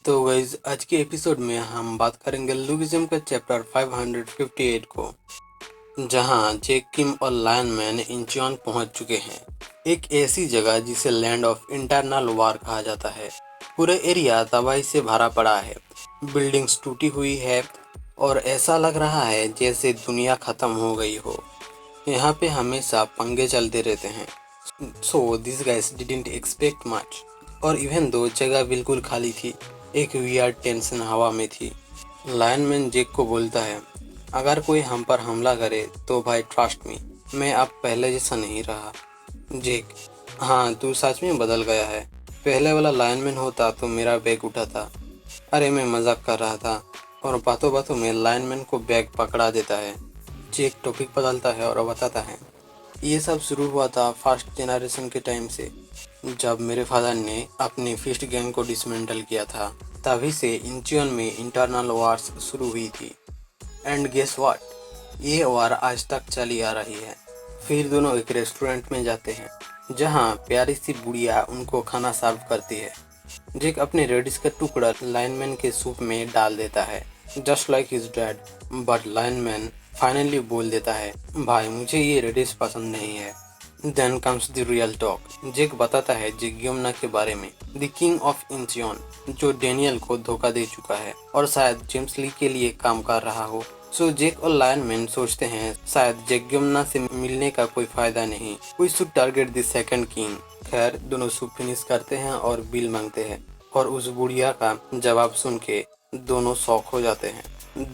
तो गाइज आज के एपिसोड में हम बात करेंगे लुगिज्म का चैप्टर 558 को, जहां जेक किम और लायन मैन इंचियन पहुंच चुके हैं। एक ऐसी जगह जिसे लैंड ऑफ इंटरनल वार कहा जाता है। पूरा एरिया तबाही से भरा पड़ा है, बिल्डिंग्स टूटी हुई है और ऐसा लग रहा है जैसे दुनिया खत्म हो गई हो। यहाँ पे हमेशा पंगे चलते रहते हैं। So this guys didn't expect much, और इवन दो जगह बिल्कुल खाली थी, एक वियर्ड टेंशन हवा में थी। लायनमैन जेक को बोलता है, अगर कोई हम पर हमला करे तो भाई ट्रस्ट मी, मैं अब पहले जैसा नहीं रहा। जेक, हाँ तू सच में बदल गया है। पहले वाला लायनमैन होता तो मेरा बैग उठा था। अरे मैं मजाक कर रहा था। और बातों बातों में लायनमैन को बैग पकड़ा देता है। जेक टॉपिक बदलता है और बताता है, ये सब शुरू हुआ था फर्स्ट जनरेशन के टाइम से, जब मेरे फादर ने अपनी फिस्ट गैंग को डिसमेंटल किया था। तभी से इंचियन में इंटरनल वार्स शुरू हुई थी। एंड गेस व्हाट, ये वार आज तक चली आ रही है। फिर दोनों एक रेस्टोरेंट में जाते हैं, जहां प्यारी सी बुढ़िया उनको खाना सर्व करती है। जेक अपने रेडिश का टुकड़ा लाइनमैन के सूप में डाल देता है, just like his dad. But lineman finally बोल देता है, भाई मुझे ये रेडिश पसंद नहीं है। Then comes the real talk. Jake बताता है जेग्योमना के बारे में, द किंग ऑफ इंचियन, जो डेनियल को धोखा दे चुका है और शायद जेम्स ली के लिए काम कर रहा हो। सो जेक और लायनमैन सोचते हैं शायद जेग्योमना से मिलने का कोई फायदा नहीं, we should target the second king. खैर दोनों सूप फिनिश करते हैं और बिल मांगते हैं, और उस बुढ़िया का जवाब सुन के दोनों शॉक हो जाते हैं।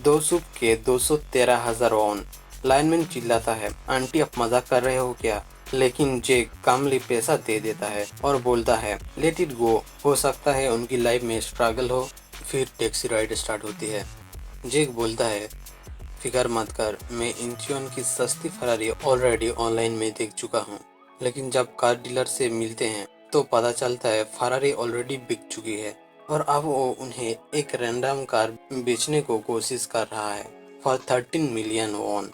दो सूप के 213,000 वॉन। लाइनमैन चिल्लाता है, आंटी आप मजाक कर रहे हो क्या? लेकिन जेक कामली पैसा दे देता है और बोलता है, लेट इट गो, हो सकता है उनकी लाइफ में स्ट्रगल हो। फिर टैक्सी राइड स्टार्ट होती है। जेक बोलता है, फिकर मत कर, मैं इंचियन की सस्ती फरारी ऑलरेडी ऑनलाइन में देख चुका हूँ। लेकिन जब कार डीलर से मिलते हैं तो पता चलता है फरारी ऑलरेडी बिक चुकी है, और अब वो उन्हें एक रैंडम कार बेचने को कोशिश कर रहा है फॉर 13 मिलियन वॉन।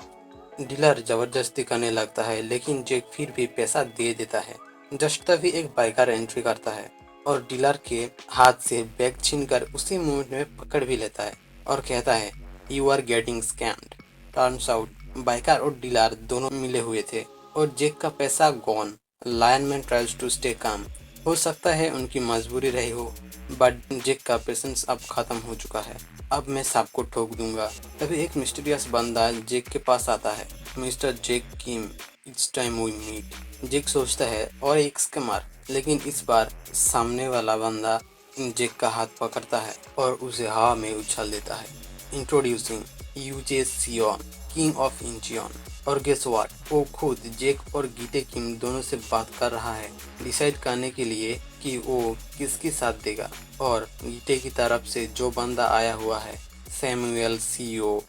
डीलर जबरदस्ती करने लगता है, लेकिन जेक फिर भी पैसा दे देता है। जस्ट तभी एक बाइकर एंट्री करता है और डीलर के हाथ से बैग छीनकर उसी मोमेंट में पकड़ भी लेता है और कहता है, you are getting scammed. Turns out biker और डीलर दोनों मिले हुए थे और जेक का पैसा gone. Lionman tries to stay calm. हो सकता है उनकी मजबूरी रही हो, बट जेक का पेशेंस अब खत्म हो चुका है। अब मैं सबको ठोक दूंगा। तभी एक मिस्टीरियस बंदा जेक के पास आता है। Mister Jake Kim, it's time we meet. Jake सोचता है और एक स्कैमर, लेकिन इस बार सामने वाला बंदा जेक का हाथ पकड़ता है और उसे हवा में उछाल देता है। Introducing Yujae Seon, king of Incheon. और गेस व्हाट, वो खुद जेक और गीते किम दोनों से बात कर रहा है, डिसाइड करने के लिए कि वो किसकी साथ देगा। और गीते की तरफ से जो बंदा आया हुआ है, सैमुअल सीओ,